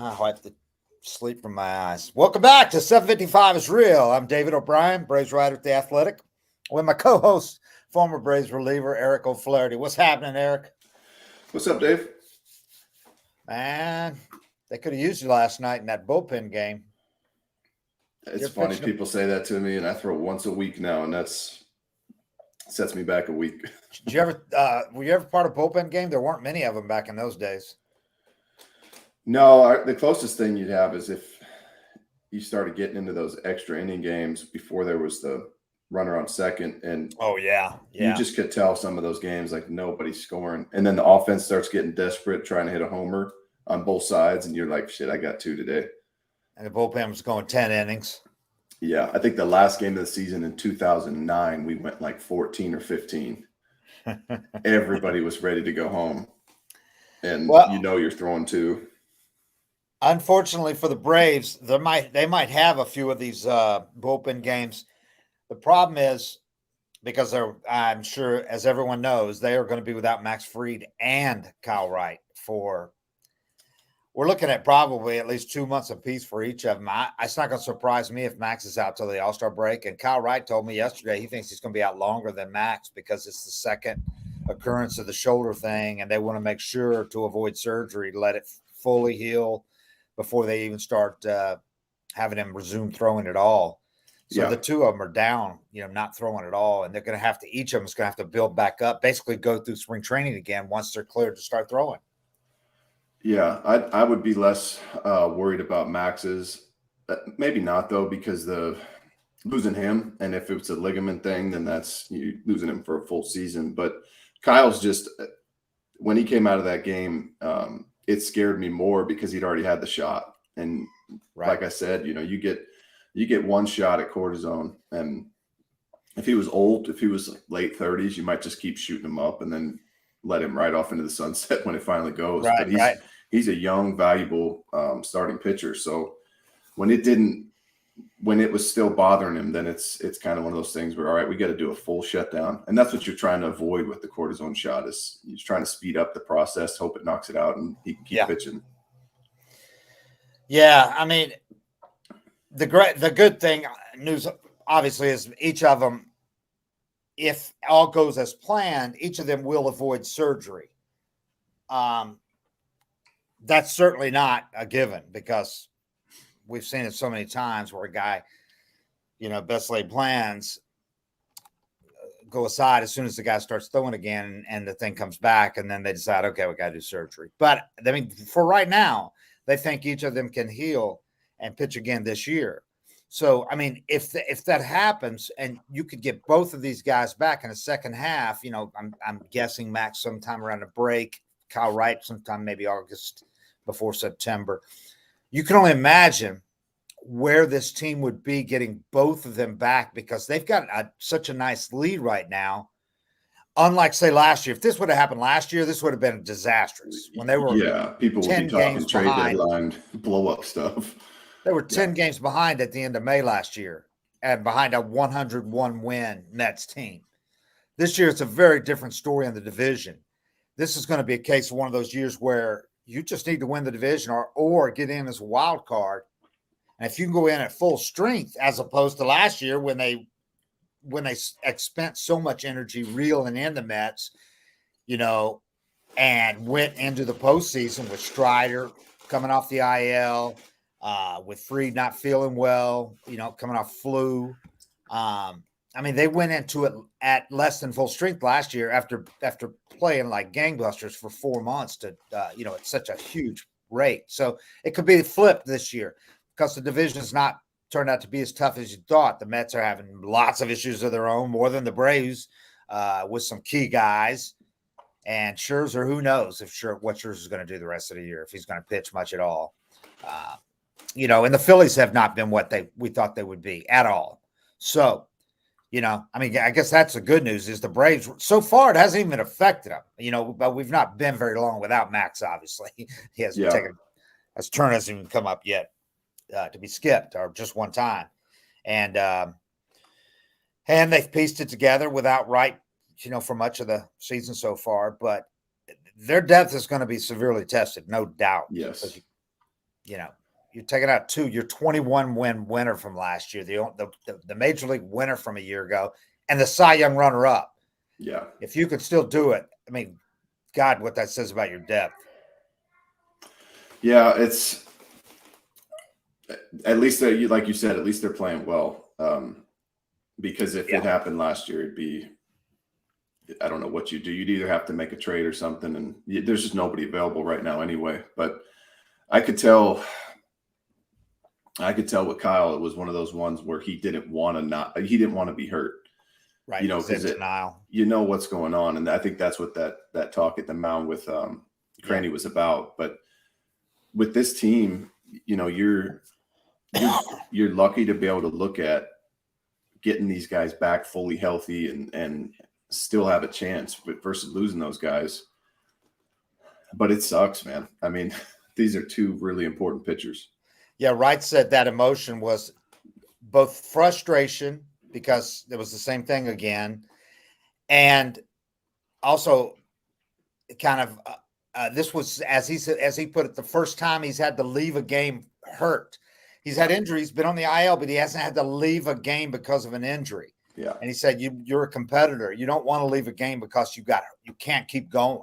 I wipe the sleep from my eyes. Welcome back to 755 is Real. I'm David O'Brien, Braves writer at The Athletic, with my co-host, former Braves reliever, Eric O'Flaherty. What's happening, Eric? What's up, Dave? Man, they could have used you last night in that bullpen game. It's funny people say that to me, and I throw once a week now, and that's sets me back a week. Did you ever? Were you ever part of bullpen game? There weren't many of them back in those days. No, the closest thing you'd have is if you started getting into those extra inning games before there was the runner on second, and you just could tell some of those games like nobody's scoring, and then the offense starts getting desperate, trying to hit a homer on both sides, and you're like, "Shit, I got two today." And the bullpen was going 10 innings. Yeah, I think the last game of the season in 2009, we went like 14 or 15. Everybody was ready to go home, and you're throwing two. Unfortunately for the Braves, they might have a few of these bullpen games. The problem is because I'm sure, as everyone knows, they are going to be without Max Fried and Kyle Wright for. We're looking at probably at least 2 months apiece for each of them. It's not going to surprise me if Max is out till the All-Star break. And Kyle Wright told me yesterday he thinks he's going to be out longer than Max because it's the second occurrence of the shoulder thing, and they want to make sure to avoid surgery to let it fully heal before they even start having him resume throwing at all. So the two of them are down, not throwing at all, and they're going to have to. Each of them is going to have to build back up, basically go through spring training again once they're cleared to start throwing. Yeah, I would be less worried about Max's. Maybe not, though, because losing him, and if it's a ligament thing, then that's you losing him for a full season. But Kyle's just, when he came out of that game, it scared me more because he'd already had the shot. And like I said, you get one shot at cortisone. And if he was old, if he was late 30s, you might just keep shooting him up and then let him right off into the sunset when it finally goes. But he's a young, valuable starting pitcher. So when it was still bothering him, then it's kind of one of those things where, all right, we got to do a full shutdown. And that's what you're trying to avoid with the cortisone shot is you're trying to speed up the process, hope it knocks it out, and he can keep pitching. Yeah, I mean, the good thing news obviously is each of them, if all goes as planned, each of them will avoid surgery. That's certainly not a given because we've seen it so many times where a guy, best laid plans go aside as soon as the guy starts throwing again and the thing comes back, and then they decide, okay, we got to do surgery. But I mean, for right now, they think each of them can heal and pitch again this year. So, I mean, if that happens and you could get both of these guys back in the second half, I'm guessing Max sometime around the break, Kyle Wright sometime maybe August before September. You can only imagine where this team would be getting both of them back because they've got such a nice lead right now. Unlike, say, last year. If this would have happened last year, this would have been disastrous. When they were people would be talking trade deadline, blow up stuff. They were 10 games behind at the end of May last year and behind a 101-win Mets team. This year, it's a very different story in the division. This is going to be a case of one of those years where you just need to win the division or get in as a wild card. And if you can go in at full strength, as opposed to last year when they spent so much energy reeling in the Mets, and went into the postseason with Strider coming off the IL, with Fried not feeling well, coming off flu. I mean, they went into it at less than full strength last year after playing like gangbusters for 4 months to, at such a huge rate. So it could be flipped this year because the division has not turned out to be as tough as you thought. The Mets are having lots of issues of their own, more than the Braves, with some key guys. And Scherzer, who knows what Scherzer is going to do the rest of the year, if he's going to pitch much at all. And the Phillies have not been what we thought they would be at all. So, I guess that's the good news is the Braves, so far, it hasn't even affected them, but we've not been very long without Max, obviously. He hasn't his turn hasn't even come up yet to be skipped or just one time. And they've pieced it together without Wright, for much of the season so far, but their depth is going to be severely tested, no doubt. Yes. you're taking out 2. You're 21 win winner from last year, the major league winner from a year ago, and the Cy Young runner up. Yeah. If you could still do it, I mean, God, what that says about your depth. Yeah, it's at least like you said, at least they're playing well. Because if it happened last year, it'd be, I don't know what you do. You'd either have to make a trade or something, and there's just nobody available right now anyway. But I could tell with Kyle, it was one of those ones where he didn't want to be hurt. Right. Because what's going on. And I think that's what that talk at the mound with Craney was about. But with this team, you're lucky to be able to look at getting these guys back fully healthy and still have a chance versus losing those guys. But it sucks, man. I mean, these are 2 really important pitchers. Yeah, Wright said that emotion was both frustration because it was the same thing again, and also kind of this was, as he put it, the first time he's had to leave a game hurt. He's had injuries, been on the IL, but he hasn't had to leave a game because of an injury. Yeah. And he said, you're a competitor. You don't want to leave a game because you can't keep going.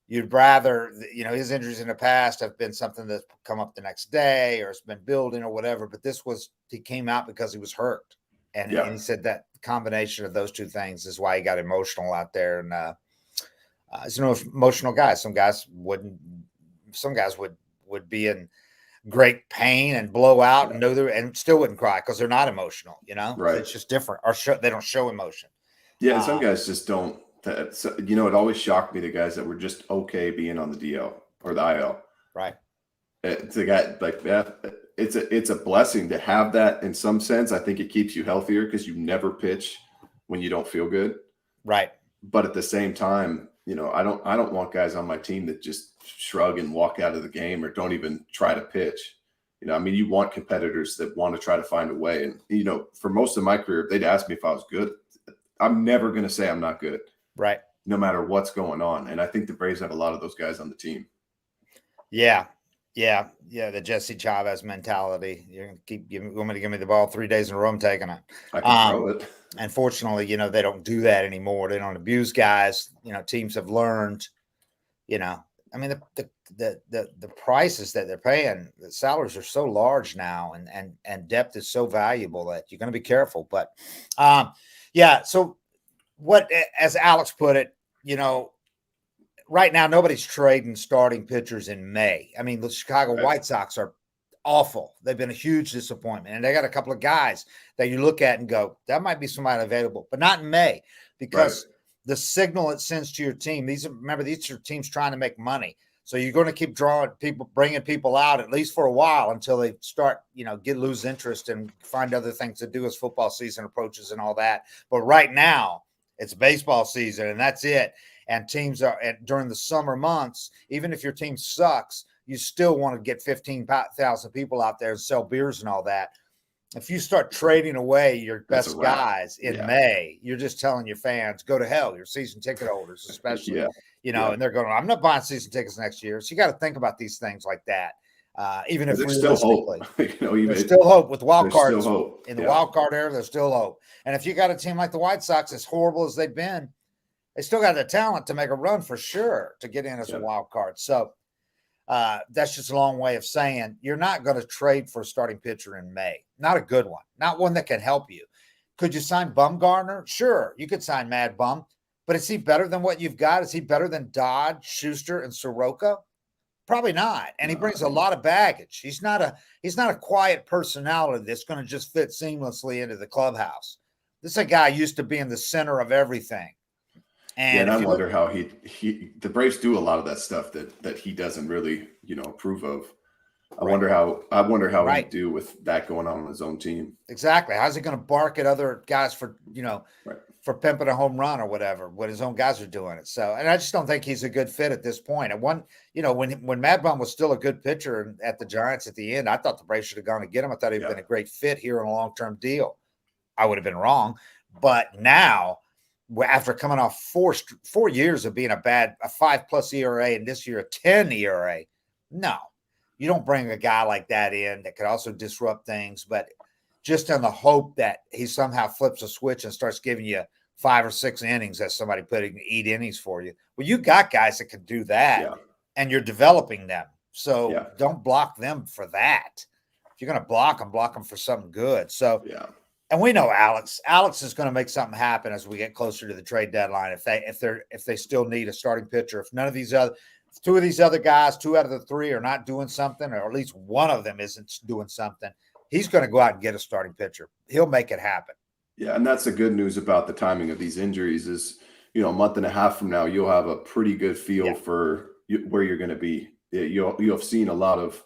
You'd rather, his injuries in the past have been something that's come up the next day or it's been building or whatever. But he came out because he was hurt. And he said that combination of those 2 things is why he got emotional out there. And he's an emotional guy. Some guys would be in great pain and blow out and still wouldn't cry because they're not emotional, Right. It's just different. They don't show emotion. Yeah. And some guys just don't. It always shocked me, the guys that were just okay being on the DL or the IL. Right. It's a guy like that. It's a blessing to have that in some sense. I think it keeps you healthier because you never pitch when you don't feel good. Right. But at the same time, I don't want guys on my team that just shrug and walk out of the game or don't even try to pitch. You want competitors that want to try to find a way. And, for most of my career, if they'd ask me if I was good, I'm never going to say I'm not good. Right. No matter what's going on. And I think the Braves have a lot of those guys on the team. Yeah. Yeah. Yeah. The Jesse Chavez mentality. You're going to you want me to give me the ball 3 days in a row, I'm taking it. I can throw it. Unfortunately, they don't do that anymore. They don't abuse guys. Teams have learned, I mean, the prices that they're paying, the salaries are so large now, and depth is so valuable that you're going to be careful. But so what, as Alex put it, right now nobody's trading starting pitchers in May. I mean, the Chicago White Sox are awful. They've been a huge disappointment, and they got a couple of guys that you look at and go, that might be somebody available, but not in May because the signal it sends to your team. These are teams trying to make money. So you're going to keep bringing people out at least for a while until they start, lose interest and find other things to do as football season approaches and all that. But right now it's baseball season and that's it. And teams are during the summer months, even if your team sucks, you still want to get 15,000 people out there and sell beers and all that. If you start trading away your best guys in May, you're just telling your fans, go to hell, your season ticket holders, especially, and they're going, I'm not buying season tickets next year. So you got to think about these things like that. Even if there's still hope, there's still hope with wild cards in the Yeah. wild card era. There's still hope. And if you got a team like the White Sox, as horrible as they've been, they still got the talent to make a run for sure to get in as a wild card. So that's just a long way of saying you're not going to trade for a starting pitcher in May. Not a good one. Not one that can help you. Could you sign Bumgarner? Sure, you could sign Mad Bum. But is he better than what you've got? Is he better than Dodd, Schuster, and Soroka? Probably not. And he brings a lot of baggage. He's not a quiet personality that's going to just fit seamlessly into the clubhouse. This is a guy used to being the center of everything. And I wonder how the Braves do a lot of that stuff that he doesn't really, approve of. I wonder how he'd do with that going on his own team. Exactly. How's he going to bark at other guys for, for pimping a home run or whatever, when his own guys are doing it? So, and I just don't think he's a good fit at this point. And when Mad Bum was still a good pitcher at the Giants at the end, I thought the Braves should have gone to get him. I thought he'd been a great fit here on a long-term deal. I would have been wrong. But now, after coming off 4 years of being a 5+ ERA and this year a 10 ERA, no. you don't bring a guy like that in that could also disrupt things, but just in the hope that he somehow flips a switch and starts giving you 5 or 6 innings as somebody putting 8 innings for you. Well, you got guys that can do that, and you're developing them. So don't block them for that. If you're going to block them for something good. So, and we know Alex is going to make something happen as we get closer to the trade deadline. If they still need a starting pitcher, if none of these other, if 2 of these other guys, 2 out of the 3 are not doing something, or at least one of them isn't doing something, he's going to go out and get a starting pitcher. He'll make it happen. Yeah, and that's the good news about the timing of these injuries is, a month and a half from now, you'll have a pretty good feel for where you're going to be. You'll have seen a lot of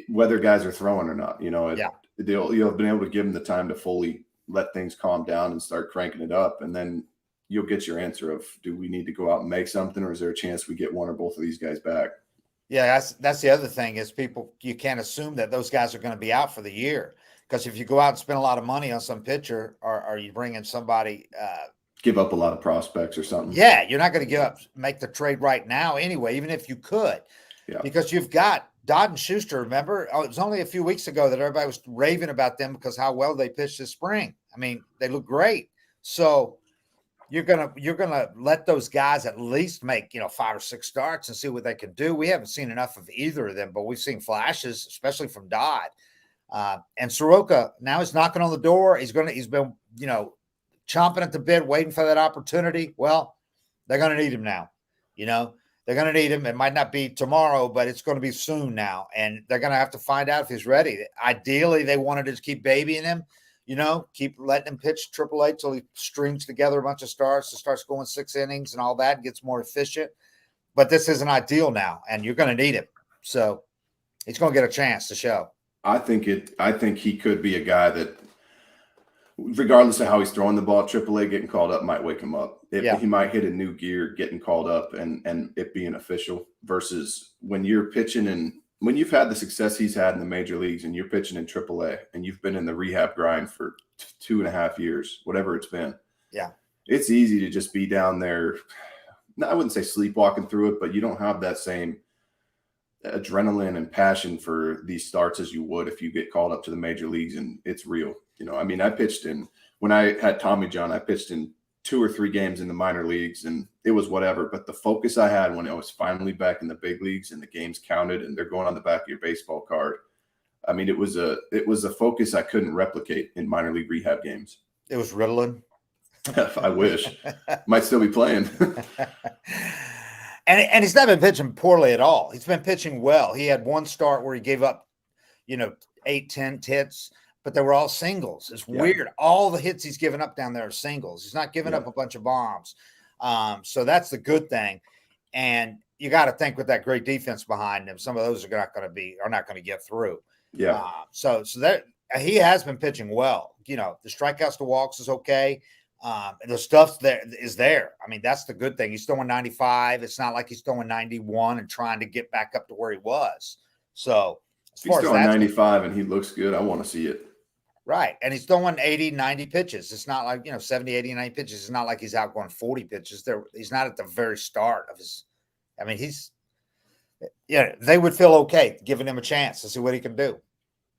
whether guys are throwing or not. You'll have been able to give them the time to fully let things calm down and start cranking it up, and then you'll get your answer of, do we need to go out and make something, or is there a chance we get one or both of these guys back? Yeah, that's the other thing is you can't assume that those guys are going to be out for the year, because if you go out and spend a lot of money on some pitcher, or you bring in somebody, give up a lot of prospects or something. Yeah, you're not going to make the trade right now anyway, even if you could, because you've got Dodd and Schuster. Remember, it was only a few weeks ago that everybody was raving about them because how well they pitched this spring. I mean, they look great. So you're gonna let those guys at least make 5 or 6 starts and see what they can do. We haven't seen enough of either of them, but we've seen flashes, especially from Dodd. And Soroka now is knocking on the door. He's been chomping at the bit, waiting for that opportunity. Well, they're going to need him now. They're going to need him. It might not be tomorrow, but it's going to be soon now. And they're going to have to find out if he's ready. Ideally, they wanted to keep babying him, keep letting him pitch AAA till he strings together a bunch of starts and starts going 6 innings and all that and gets more efficient. But this isn't ideal now, and you're going to need him. So he's going to get a chance to show. I think he could be a guy that, regardless of how he's throwing the ball, AAA getting called up might wake him up. He might hit a new gear getting called up and it being official, versus when you're pitching and when you've had the success he's had in the major leagues and you're pitching in AAA and you've been in the rehab grind for 2.5 years, whatever it's been. Yeah. It's easy to just be down there. I wouldn't say sleepwalking through it, but you don't have that same adrenaline and passion for these starts as you would if you get called up to the major leagues and it's real. I pitched when I had Tommy John, I pitched in 2 or 3 games in the minor leagues and it was whatever. But the focus I had when I was finally back in the big leagues and the games counted and they're going on the back of your baseball card. I mean, it was a focus I couldn't replicate in minor league rehab games. It was Ritalin. I wish. Might still be playing. And he's not been pitching poorly at all. He's been pitching well. He had 1 start where he gave up, 8-10 hits, but they were all singles. It's weird. All the hits he's given up down there are singles. He's not giving up a bunch of bombs. So that's the good thing. And you got to think with that great defense behind him, some of those are not going to get through. Yeah. So that he has been pitching well. The strikeouts to walks is okay. And the stuff is there. I mean, that's the good thing. He's throwing 95. It's not like he's throwing 91 and trying to get back up to where he was. So if he's throwing 95 and he looks good, I want to see it. Right. And he's throwing 80, 90 pitches. It's not like, 70, 80, 90 pitches. It's not like he's out going 40 pitches. He's not at the very start of his – I mean, they would feel okay giving him a chance to see what he can do.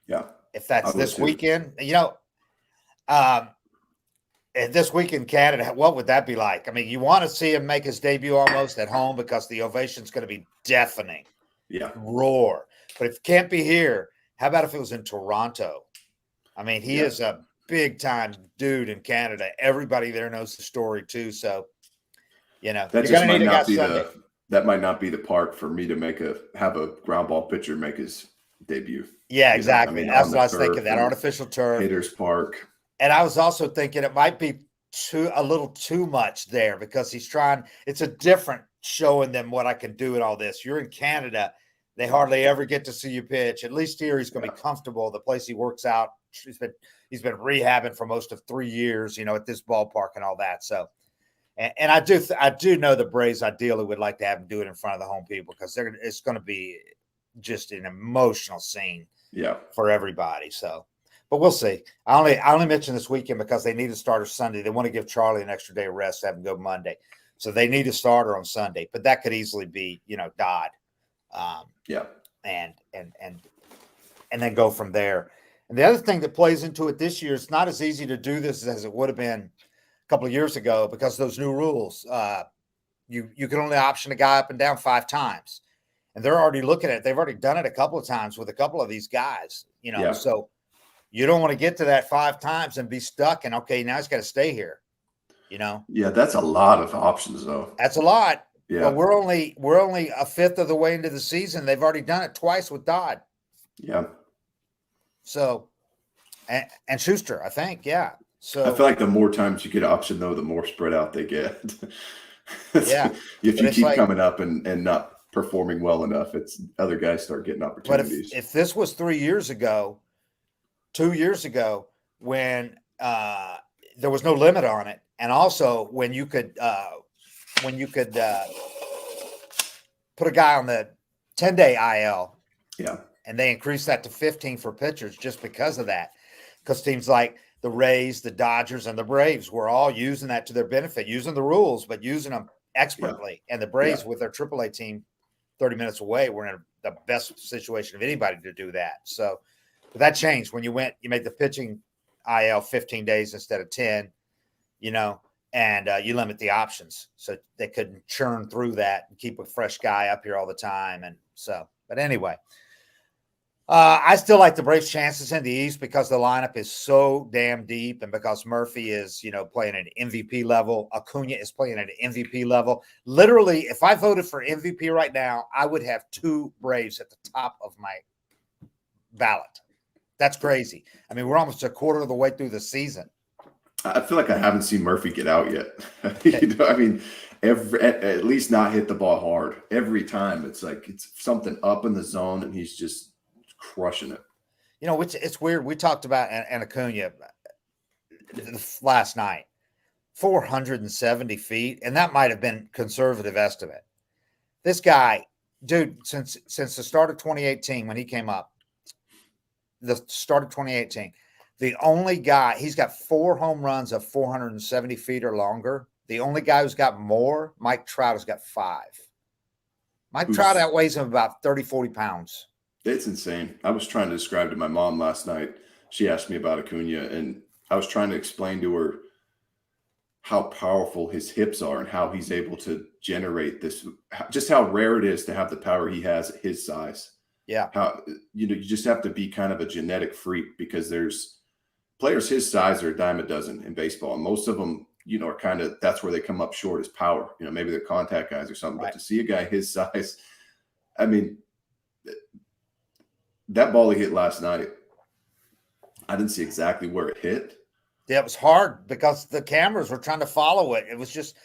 Yeah. If that's this weekend, this week in Canada, what would that be like? I mean, you want to see him make his debut almost at home because the ovation's going to be deafening. Yeah. Roar. But if it can't be here, how about if it was in Toronto? I mean, he is a big-time dude in Canada. Everybody there knows the story too. So, that might not be the park for me to have a ground ball pitcher make his debut. Yeah, exactly. That's what I was thinking, that artificial turf. Haters Park. And I was also thinking it might be a little too much there because it's a different showing them what I can do and all this. You're in Canada. They hardly ever get to see you pitch. At least here he's going to be comfortable. The place he works out, he's been rehabbing for most of 3 years, at this ballpark and all that. So, and I do know the Braves ideally would like to have him do it in front of the home people because it's going to be just an emotional scene for everybody. So, but we'll see. I only mentioned this weekend because they need a starter Sunday. They want to give Charlie an extra day of rest, have him go Monday. So they need a starter on Sunday, but that could easily be, Dodd. and then go from there. And the other thing that plays into it this year, it's not as easy to do this as it would have been a couple of years ago because of those new rules. You can only option a guy up and down 5 times. And they're already looking at it. They've already done it a couple of times with a couple of these guys, So you don't want to get to that 5 times and be stuck and, okay, now he's got to stay here, Yeah, that's a lot of options, though. That's a lot. Yeah. But we're only a fifth of the way into the season. They've already done it twice with Dodd. Yeah. So, and Schuster, I think, yeah. So I feel like the more times you get option, though, the more spread out they get. Yeah. If you keep coming up and not performing well enough, it's other guys start getting opportunities. But if this was 2 years ago, when there was no limit on it, and also when you could put a guy on the 10-day IL, yeah, and they increased that to 15 for pitchers just because of that, because teams like the Rays, the Dodgers, and the Braves were all using that to their benefit, using the rules, but using them expertly. Yeah. And the Braves, with their AAA team 30 minutes away, were in the best situation of anybody to do that. So, but that changed when you made the pitching IL 15 days instead of 10, and you limit the options so they couldn't churn through that and keep a fresh guy up here all the time. And so, but anyway, I still like the Braves' chances in the East because the lineup is so damn deep, and because Murphy is, playing at an MVP level. Acuna is playing at an MVP level. Literally, if I voted for MVP right now, I would have 2 Braves at the top of my ballot. That's crazy. I mean, we're almost a quarter of the way through the season. I feel like I haven't seen Murphy get out yet. I mean, at least not hit the ball hard. Every time it's like it's something up in the zone, and he's just crushing it. It's weird. We talked about Acuna last night, 470 feet, and that might have been conservative estimate. This guy, dude, since the start of 2018 when he came up, the start of 2018, the only guy, he's got 4 home runs of 470 feet or longer. The only guy who's got more, Mike Trout, has got 5. Mike Trout outweighs him about 30, 40 pounds. It's insane. I was trying to describe to my mom last night. She asked me about Acuna, and I was trying to explain to her how powerful his hips are and how he's able to generate this, just how rare it is to have the power he has at his size. Yeah. How, you just have to be kind of a genetic freak, because there's players his size are a dime a dozen in baseball. And most of them, are kind of, that's where they come up short is power. Maybe they're contact guys or something, right. But to see a guy his size, I mean, that ball he hit last night, I didn't see exactly where it hit. Yeah, it was hard because the cameras were trying to follow it. It was just,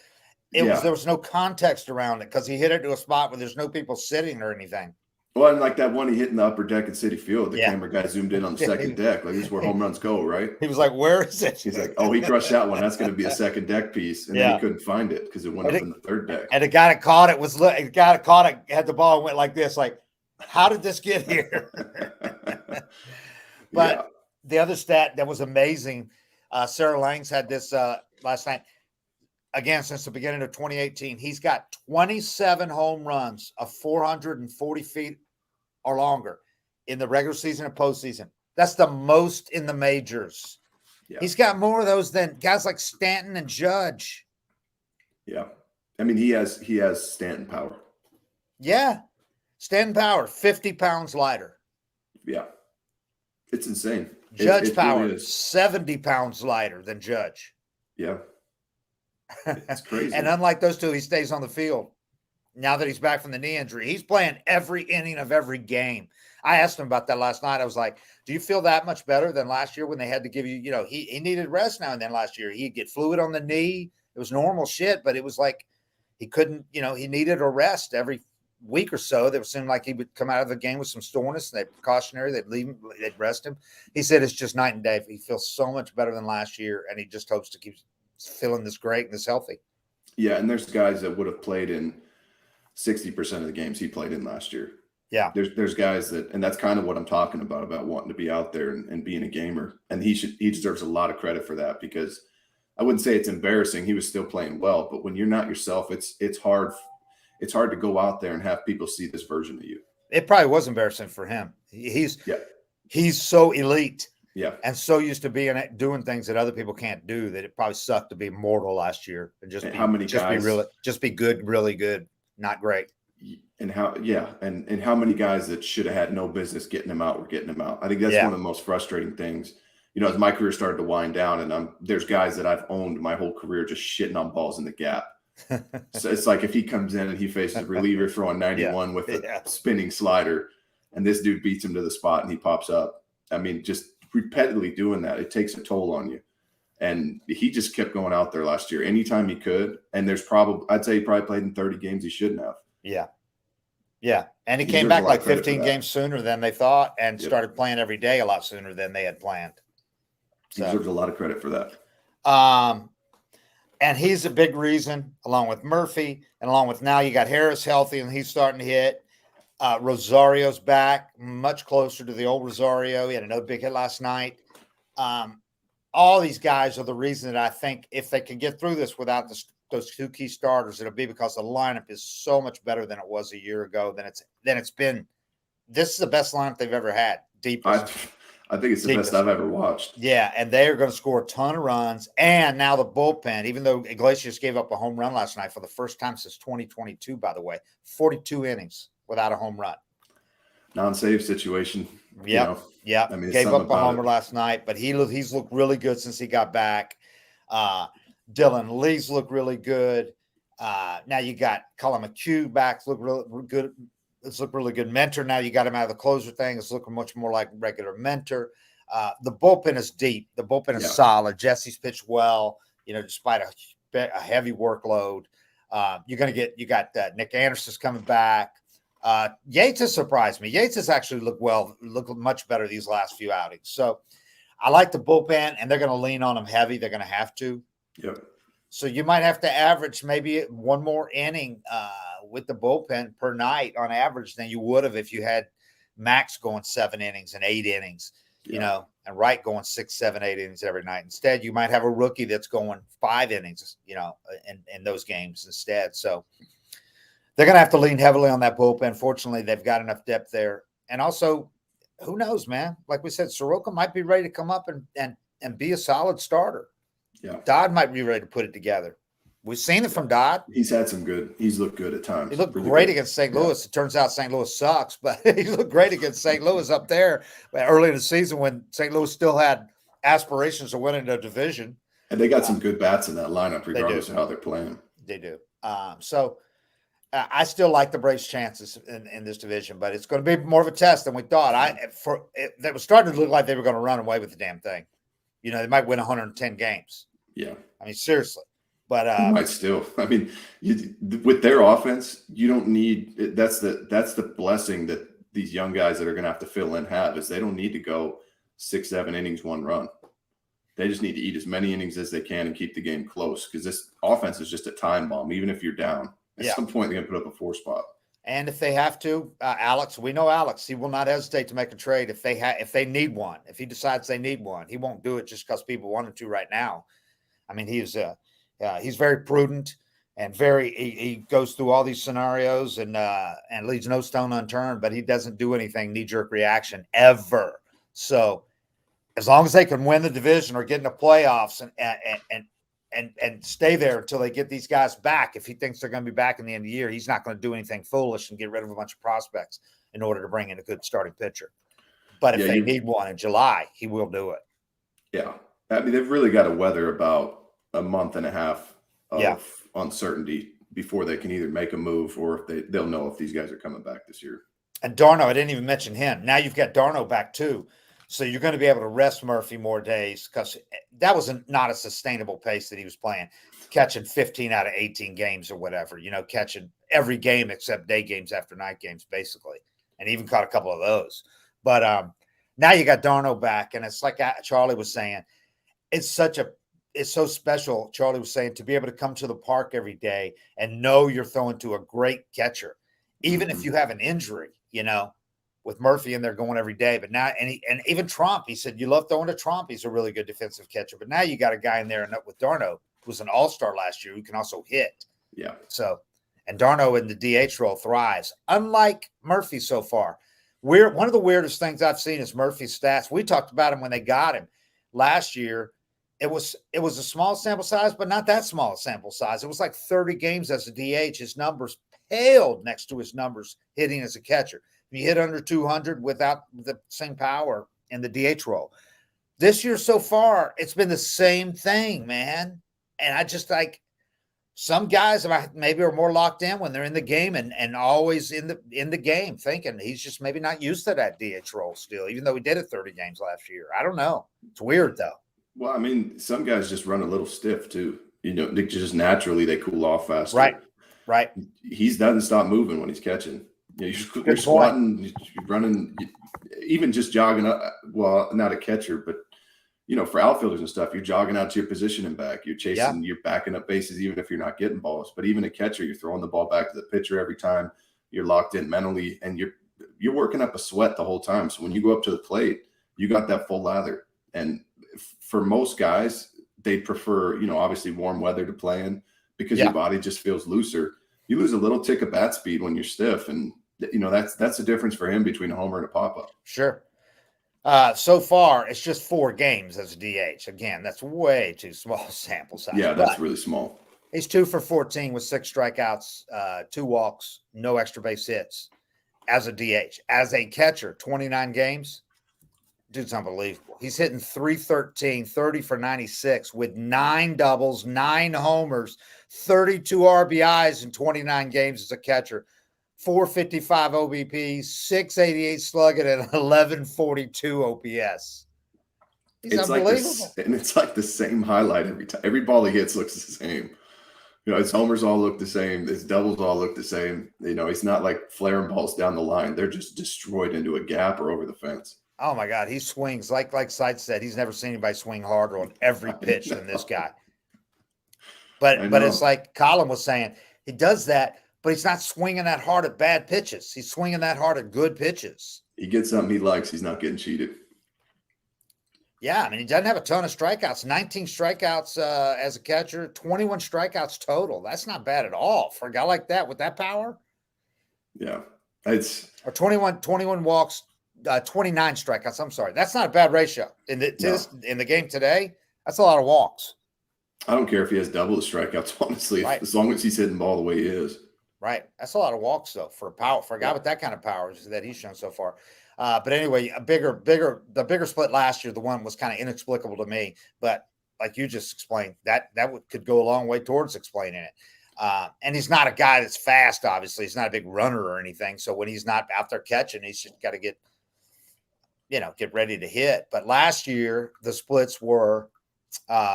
there was no context around it because he hit it to a spot where there's no people sitting or anything. Well, and like that one he hit in the upper deck at Citi Field, the camera guy zoomed in on the second deck. Like, this is where home runs go, right? He was like, where is it? He's like, oh, he crushed that one. That's going to be a second deck piece. And then he couldn't find it because it went up in the third deck. And the guy that caught it had the ball and went like this, like, how did this get here? But the other stat that was amazing, Sarah Langs had this last night. Again, since the beginning of 2018, he's got 27 home runs of 440 feet or longer in the regular season and postseason. That's the most in the majors. Yeah. He's got more of those than guys like Stanton and Judge. Yeah. I mean, he has Stanton power. Yeah. Stanton power, 50 pounds lighter. Yeah. It's insane. Judge power, really 70 pounds lighter than Judge. Yeah. It's crazy. And unlike those two, he stays on the field. Now that he's back from the knee injury, he's playing every inning of every game. I asked him about that last night. I was like, do you feel that much better than last year when they had to give you, he needed rest now and then last year. He'd get fluid on the knee. It was normal shit, but it was like he couldn't, he needed a rest every week or so. It seemed like he would come out of the game with some soreness. They'd precautionary. They'd leave him. They'd rest him. He said it's just night and day. He feels so much better than last year, and he just hopes to keep feeling this great and this healthy. Yeah, and there's guys that would have played in 60% of the games he played in last year. Yeah. There's guys that, and that's kind of what I'm talking about wanting to be out there and being a gamer. And he deserves a lot of credit for that, because I wouldn't say it's embarrassing. He was still playing well, but when you're not yourself, it's hard to go out there and have people see this version of you. It probably was embarrassing for him. He's Yeah. he's so elite Yeah. and so used to doing things that other people can't do that it probably sucked to be mortal last year and And how many guys be good, really good, not great. and how many guys that should have had no business getting him out were getting him out. I think that's Yeah. one of the most frustrating things. As my career started to wind down, and there's guys that I've owned my whole career just shitting on balls in the gap. So it's like if he comes in and he faces a reliever throwing 91 with a spinning slider, and this dude beats him to the spot and he pops up. I mean, just repeatedly doing that, it takes a toll on you. And he just kept going out there last year anytime he could. And I'd say he probably played in 30 games he shouldn't have. Yeah. Yeah. And he came back like 15 games sooner than they thought and started playing every day a lot sooner than they had planned. So, he deserves a lot of credit for that. And he's a big reason, along with Murphy, and along with now you got Harris healthy and he's starting to hit. Rosario's back, much closer to the old Rosario. He had another big hit last night. All these guys are the reason that I think if they can get through this without those two key starters, it'll be because the lineup is so much better than it was a year ago. Than it's been. This is the best lineup they've ever had. Deepest. I think it's the best I've ever watched. Yeah, and they are going to score a ton of runs. And now the bullpen, even though Iglesias gave up a home run last night for the first time since 2022, by the way, 42 innings without a home run. Non-save situation. Yeah. I mean, gave up a homer last night, but he's looked really good since he got back. Dylan Lee's looked really good. Now you got Colin McHugh back, look really good. It's looked really good. Mentor, now you got him out of the closer thing. It's looking much more like regular Mentor. The bullpen is deep. The bullpen is solid. Jesse's pitched well, despite a heavy workload. You got Nick Anderson's coming back. Yates has surprised me. Yates has actually looked much better these last few outings. So I like the bullpen, and they're going to lean on him heavy. They're going to have to. Yep. So you might have to average maybe one more inning with the bullpen per night on average than you would have if you had Max going 7 innings and 8 innings, and Wright going 6, 7, 8 innings every night. Instead, you might have a rookie that's going 5 innings, in those games instead. So they're going to have to lean heavily on that bullpen. Fortunately, they've got enough depth there. And also, who knows, man? Like we said, Soroka might be ready to come up and be a solid starter. Yeah. Dodd might be ready to put it together. We've seen it from Dodd. He's looked good at times. He looked great against St. Louis. It turns out St. Louis sucks, but he looked great against St. Louis up there early in the season when St. Louis still had aspirations of winning the division. And they got some good bats in that lineup, regardless of how they're playing. They do. So I still like the Braves' chances in this division, but it's going to be more of a test than we thought. They were starting to look like they were going to run away with the damn thing. They might win 110 games. Yeah. I mean, seriously. But might still. I mean, with their offense, you don't need – that's the blessing that these young guys that are going to have to fill in have is they don't need to go 6, 7 innings, 1 run. They just need to eat as many innings as they can and keep the game close because this offense is just a time bomb, even if you're down. At some point, they're going to put up a 4 spot. And if they have to, Alex, we know Alex. He will not hesitate to make a trade if they need one. If he decides they need one, he won't do it just because people want him to right now. I mean, he's very prudent and he goes through all these scenarios and leaves no stone unturned. But he doesn't do anything knee-jerk reaction ever. So as long as they can win the division or get in the playoffs and stay there until they get these guys back. If he thinks they're going to be back in the end of the year, he's not going to do anything foolish and get rid of a bunch of prospects in order to bring in a good starting pitcher. But if they need one in July, he will do it. Yeah. I mean, they've really got to weather about a month and a half of uncertainty before they can either make a move or if they'll know if these guys are coming back this year. And Darno, I didn't even mention him. Now you've got Darno back too. So you're going to be able to rest Murphy more days because that was not a sustainable pace that he was playing, catching 15 out of 18 games or whatever, catching every game except day games after night games, basically, and even caught a couple of those. But now you got Darno back, and it's like Charlie was saying, it's so special, Charlie was saying, to be able to come to the park every day and know you're throwing to a great catcher, even if you have an injury, with Murphy in there going every day. But now, and even Trump, he said, you love throwing to Trump. He's a really good defensive catcher. But now you got a guy in there with Darno, who was an all-star last year, who can also hit. Yeah. So, And Darno in the DH role thrives, unlike Murphy so far. One of the weirdest things I've seen is Murphy's stats. We talked about him when they got him last year. It was a small sample size, but not that small a sample size. It was like 30 games as a DH. His numbers paled next to his numbers hitting as a catcher. If you hit under 200 without the same power in the DH role. This year so far, it's been the same thing, man. And I just like some guys maybe are more locked in when they're in the game and always in the game, thinking he's just maybe not used to that DH role still, even though he did it 30 games last year. I don't know. It's weird though. Well, I mean, some guys just run a little stiff too. Just naturally they cool off faster. Right. He doesn't stop moving when he's catching. You're squatting, you're running, even just jogging up. Well, not a catcher, but for outfielders and stuff, you're jogging out to your position and back. You're chasing, You're backing up bases, even if you're not getting balls. But even a catcher, you're throwing the ball back to the pitcher every time. You're locked in mentally, and you're working up a sweat the whole time. So when you go up to the plate, you got that full lather. And for most guys, they prefer, obviously warm weather to play in because your body just feels looser. You lose a little tick of bat speed when you're stiff, and that's the difference for him between a homer and a pop-up. Sure. So far, it's just 4 games as a DH. Again, that's way too small sample size. Yeah, that's really small. He's 2 for 14 with 6 strikeouts, 2 walks, no extra base hits as a DH. As a catcher, 29 games. Dude's unbelievable. He's hitting .313, 30 for 96 with 9 doubles, 9 homers, 32 RBIs in 29 games as a catcher. 455 OBP, 688 slugging, and 1142 OPS. He's unbelievable. And it's like the same highlight every time. Every ball he hits looks the same. His homers all look the same. His doubles all look the same. He's not like flaring balls down the line. They're just destroyed into a gap or over the fence. Oh, my God. He swings, like Seitz said, he's never seen anybody swing harder on every pitch than this guy. But it's like Colin was saying, he does that, but he's not swinging that hard at bad pitches. He's swinging that hard at good pitches. He gets something he likes. He's not getting cheated. Yeah, I mean, he doesn't have a ton of strikeouts. 19 strikeouts as a catcher, 21 strikeouts total. That's not bad at all for a guy like that with that power. Yeah. Or 21 walks, 29 strikeouts. I'm sorry. That's not a bad ratio. In the game today, that's a lot of walks. I don't care if he has double the strikeouts, honestly, as long as he's hitting the ball the way he is. Right. That's a lot of walks, though, for a guy with that kind of power that he's shown so far. But anyway, the bigger split last year, the one was kind of inexplicable to me. But like you just explained, that could go a long way towards explaining it. And he's not a guy that's fast, obviously. He's not a big runner or anything. So when he's not out there catching, he's just got to get ready to hit. But last year, the splits were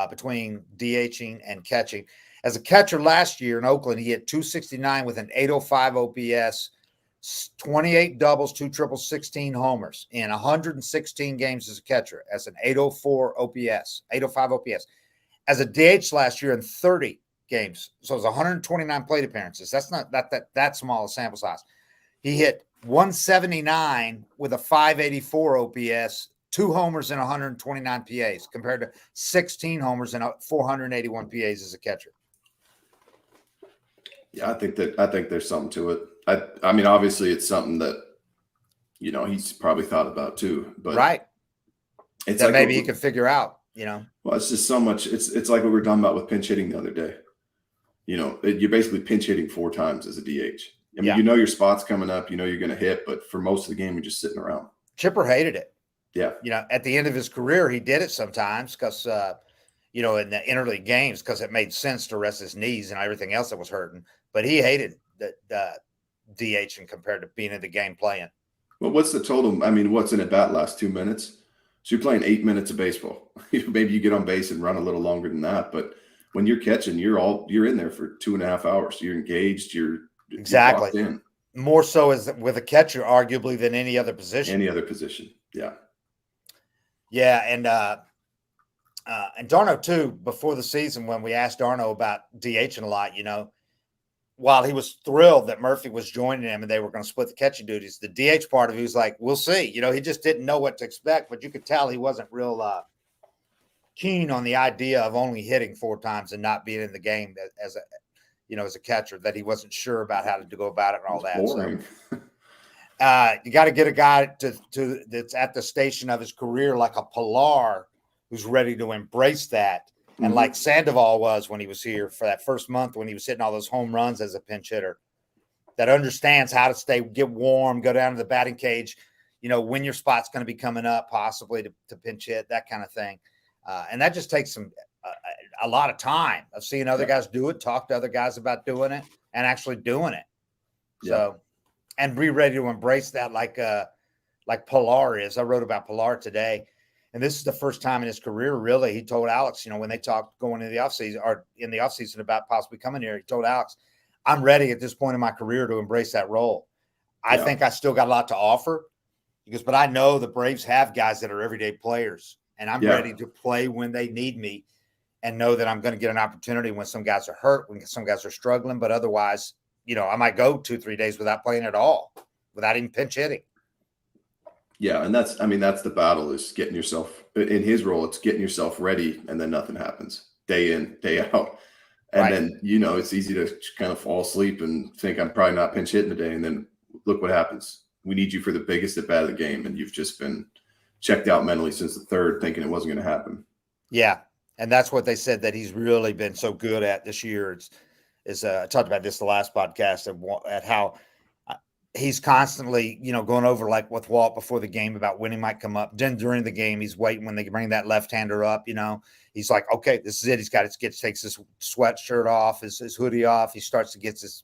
between DHing and catching. As a catcher last year in Oakland, he hit .269 with an .805 OPS, 28 doubles, 2 triples, 16 homers in 116 games as a catcher as an .804 OPS, .805 OPS. As a DH last year in 30 games, so it was 129 plate appearances. That's not that small a sample size. He hit 179 with a .584 OPS, 2 homers and 129 PAs compared to 16 homers and 481 PAs as a catcher. Yeah, I think there's something to it. I mean, obviously it's something that, he's probably thought about too, but right. It's that like maybe he could figure out, Well, it's just so much. It's like what we were talking about with pinch hitting the other day. You're basically pinch hitting 4 times as a DH. I mean, your spot's coming up, you're going to hit, but for most of the game, you're just sitting around. Chipper hated it. Yeah. At the end of his career, he did it sometimes because, in the interleague games because it made sense to rest his knees and everything else that was hurting. But he hated the DHing compared to being in the game playing. Well, what's the total? I mean, what's in at bat last 2 minutes? So you're playing 8 minutes of baseball. Maybe you get on base and run a little longer than that. But when you're catching, you're in there for 2.5 hours. You're engaged. You're locked in. More so as with a catcher, arguably, than any other position. Any other position. Yeah. Yeah. And Darno too, before the season, when we asked Darno about DHing a lot, while he was thrilled that Murphy was joining him and they were going to split the catching duties, the DH part of it was like, we'll see. He just didn't know what to expect, but you could tell he wasn't real keen on the idea of only hitting 4 times and not being in the game as as a catcher, that he wasn't sure about how to go about it and all that. Boring. So you got to get a guy to that's at the station of his career like a Pilar who's ready to embrace that. And like Sandoval was when he was here for that first month when he was hitting all those home runs as a pinch hitter, that understands how to get warm, go down to the batting cage, when your spot's going to be coming up, possibly to pinch hit, that kind of thing. And that just takes a lot of time of seeing other guys do it, talk to other guys about doing it, and actually doing it. So, and be ready to embrace that like Pilar is. I wrote about Pilar today. And this is the first time in his career, really. He told Alex, when they talked going into the offseason or in the offseason about possibly coming here, he told Alex, I'm ready at this point in my career to embrace that role. I think I still got a lot to offer but I know the Braves have guys that are everyday players, and I'm ready to play when they need me and know that I'm going to get an opportunity when some guys are hurt, when some guys are struggling. But otherwise, I might go 2-3 days without playing at all, without even pinch hitting. Yeah, and that's the battle is getting yourself in his role. It's getting yourself ready, and then nothing happens day in, day out. And then, it's easy to kind of fall asleep and think I'm probably not pinch hitting today. And then look what happens. We need you for the biggest at bat of the game. And you've just been checked out mentally since the third, thinking it wasn't going to happen. Yeah. And that's what they said that he's really been so good at this year. I talked about this the last podcast at how he's constantly, going over like with Walt before the game about when he might come up. Then during the game, he's waiting when they bring that left-hander up, he's like, okay, this is it. He's got takes his sweatshirt off, his hoodie off. He starts to get his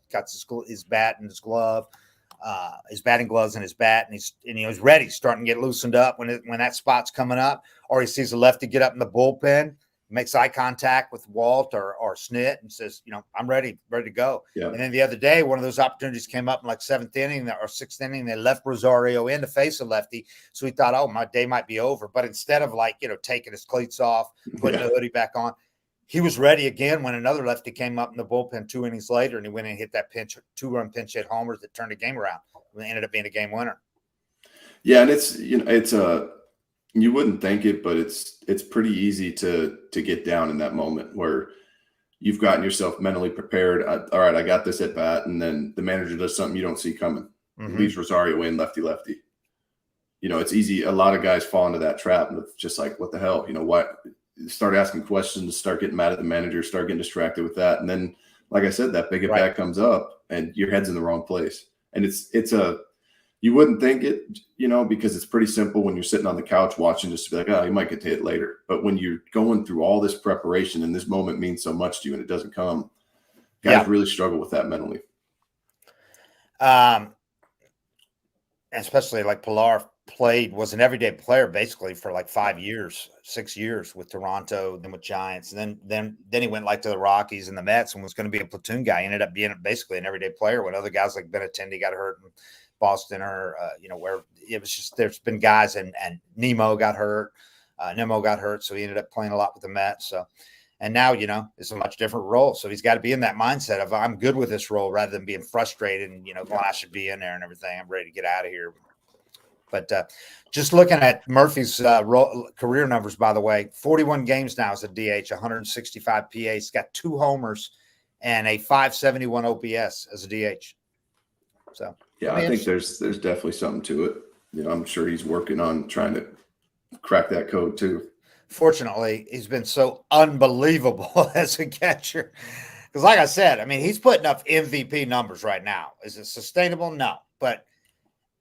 bat and his glove, his batting gloves and his bat, and he's ready, starting to get loosened up when that spot's coming up, or he sees a lefty get up in the bullpen, makes eye contact with Walt or Snit and says, I'm ready to go. Yeah. And then the other day, one of those opportunities came up in like 7th inning or 6th inning. They left Rosario in to face a lefty. So he thought, oh, my day might be over. But instead of taking his cleats off, putting the hoodie back on, he was ready again when another lefty came up in the bullpen 2 innings later, and he went and hit that 2-run pinch hit homers that turned the game around. It ended up being a game winner. Yeah. And it's you wouldn't think it, but it's pretty easy to get down in that moment where you've gotten yourself mentally prepared. All right, I got this at bat, and then the manager does something you don't see coming. Leaves Rosario in lefty. It's easy. A lot of guys fall into that trap of just like, what the hell? What? Start asking questions, start getting mad at the manager, start getting distracted with that, and then, like I said, that big at bat comes up, and your head's in the wrong place. And you wouldn't think it, because it's pretty simple when you're sitting on the couch watching, just to be like, oh, you might get to hit later. But when you're going through all this preparation and this moment means so much to you and it doesn't come, guys really struggle with that mentally. Especially like Pilar was an everyday player basically for like 6 years with Toronto, then with Giants. And then he went to the Rockies and the Mets and was going to be a platoon guy. He ended up being basically an everyday player when other guys like Benintendi got hurt in Boston or, where it was just, there's been guys and Nemo got hurt. So he ended up playing a lot with the Mets. So, and now, it's a much different role. So he's got to be in that mindset of I'm good with this role rather than being frustrated and, going, I should be in there and everything. I'm ready to get out of here. But just looking at Murphy's career numbers, by the way, 41 games now as a DH, 165 PA. He's got 2 homers and a 571 OPS as a DH. So, yeah, I think there's definitely something to it. I'm sure he's working on trying to crack that code too. Fortunately, he's been so unbelievable as a catcher. Because like I said, he's putting up MVP numbers right now. Is it sustainable? No. But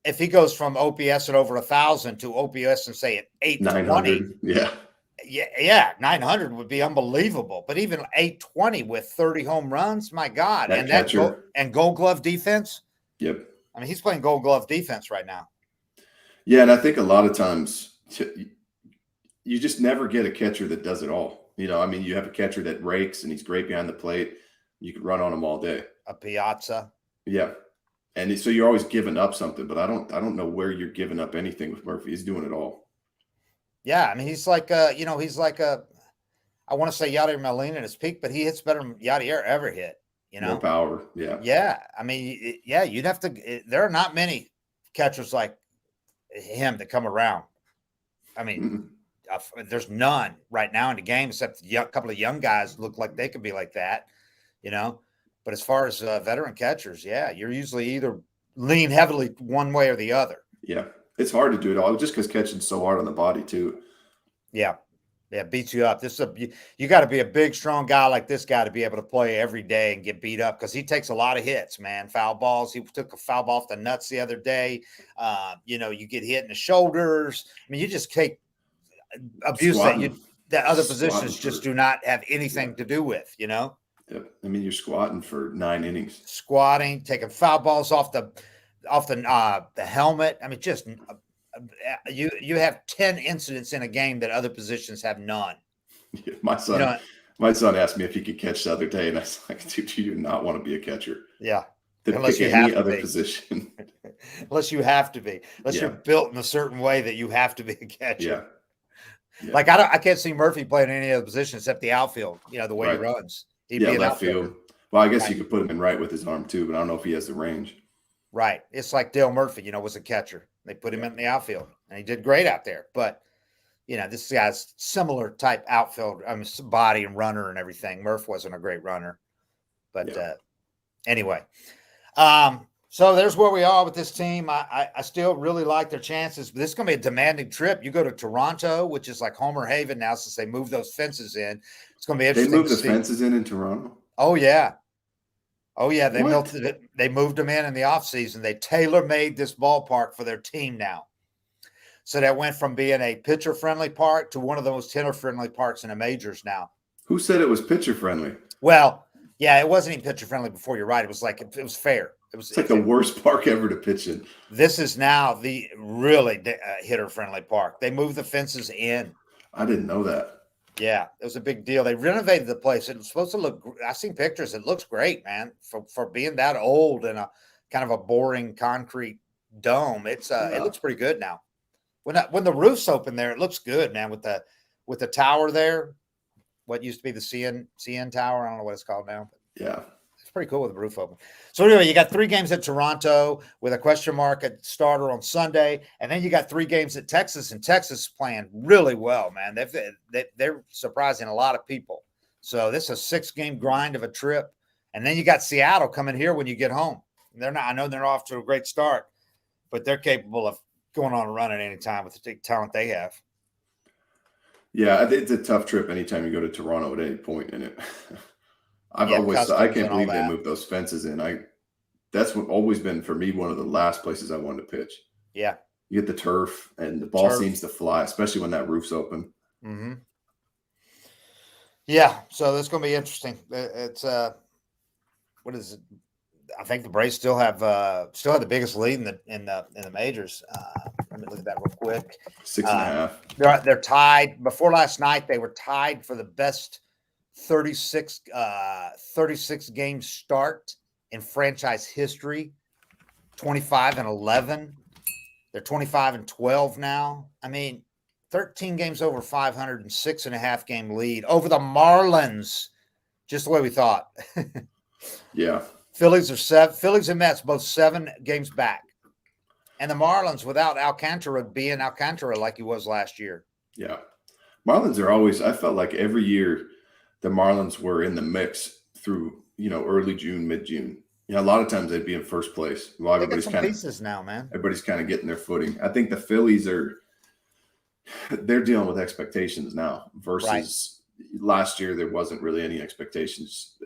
if he goes from OPS at over 1,000 to OPS and say at 820, 900, 900 would be unbelievable. But even 820 with 30 home runs, my God, and Gold Glove defense. Yep. He's playing Gold Glove defense right now. Yeah, and I think a lot of times you just never get a catcher that does it all. You have a catcher that rakes and he's great behind the plate. You could run on him all day. A Piazza. Yeah. And so you're always giving up something, but I don't know where you're giving up anything with Murphy. He's doing it all. Yeah, he's like I want to say Yadier Molina at his peak, but he hits better than Yadier ever hit. More power. Yeah. Yeah. You'd have to. There are not many catchers like him that come around. There's none right now in the game except a couple of young guys look like they could be like that. But as far as veteran catchers, yeah, you're usually either lean heavily one way or the other. Yeah. It's hard to do it all just because catching's so hard on the body too. Yeah. Yeah, beats you up. You got to be a big, strong guy like this guy to be able to play every day and get beat up because he takes a lot of hits, man. Foul balls. He took a foul ball off the nuts the other day. You get hit in the shoulders. I mean, you just take abuse that other positions just do not have anything to do with, Yep. I mean, you're squatting for 9 innings. Squatting, taking foul balls off the helmet. I mean, just you have 10 incidents in a game that other positions have none. Yeah, my son asked me if he could catch the other day, and I was like, dude, you do not want to be a catcher. Yeah. Unless you have any other position. Unless you have to be. Unless you're built in a certain way that you have to be a catcher. Yeah. Like I can't see Murphy playing any other position except the outfield, the way he runs. He'd be left field. Well, I guess you could put him in right with his arm too, but I don't know if he has the range. Right. It's like Dale Murphy, was a catcher. They put him in the outfield, and he did great out there. But, this guy's similar type outfield, body and runner and everything. Murph wasn't a great runner. But anyway, so there's where we are with this team. I still really like their chances. But this is going to be a demanding trip. You go to Toronto, which is like Homer Haven now since they moved those fences in. It's going to be interesting. They moved the fences in Toronto? Oh, yeah. Oh, yeah, they melted it. They moved them in the offseason. They tailor-made this ballpark for their team now. So that went from being a pitcher-friendly park to one of the most hitter-friendly parks in the majors now. Who said it was pitcher-friendly? Well, yeah, it wasn't even pitcher-friendly before. You're right. It was like it was fair. It's like the worst park ever to pitch in. This is now the really hitter-friendly park. They moved the fences in. I didn't know that. Yeah, it was a big deal. They renovated the place. It was supposed to look – I've seen pictures. It looks great, man, for being that old and a kind of a boring concrete dome. It looks pretty good now. When the roof's open there, it looks good, man, with the tower there, what used to be the CN Tower. I don't know what it's called now. Yeah. It's pretty cool with the roof open. So anyway, you got 3 games at Toronto with a question mark at starter on Sunday, and then you got 3 games at Texas, and Texas is playing really well, man. They're surprising a lot of people. So this is a 6-game grind of a trip, and then you got Seattle coming here when you get home. I know they're off to a great start, but they're capable of going on a run at any time with the talent they have. Yeah, it's a tough trip anytime you go to Toronto at any point in it. I can't believe they moved those fences in. That's always been for me one of the last places I wanted to pitch. Yeah. You get the turf and the ball seems to fly, especially when that roof's open. Mm-hmm. Yeah, so that's going to be interesting. It's what is it? I think the Braves still have the biggest lead in the majors. Let me look at that real quick. 6.5. They're tied. Before last night, they were tied for the best 36 game start in franchise history. 25-11. They're 25-12 now. I mean, 13 games over 500 and 6.5 game lead over the Marlins. Just the way we thought. Yeah. Phillies and Mets both 7 games back. And the Marlins without Alcantara being Alcantara like he was last year. Yeah. Marlins are always, I felt like every year the Marlins were in the mix through, early June, mid-June. A lot of times they'd be in first place. Well, everybody's kind of pieces now, man. Everybody's kind of getting their footing. I think the Phillies they're dealing with expectations now versus last year. There wasn't really any expectations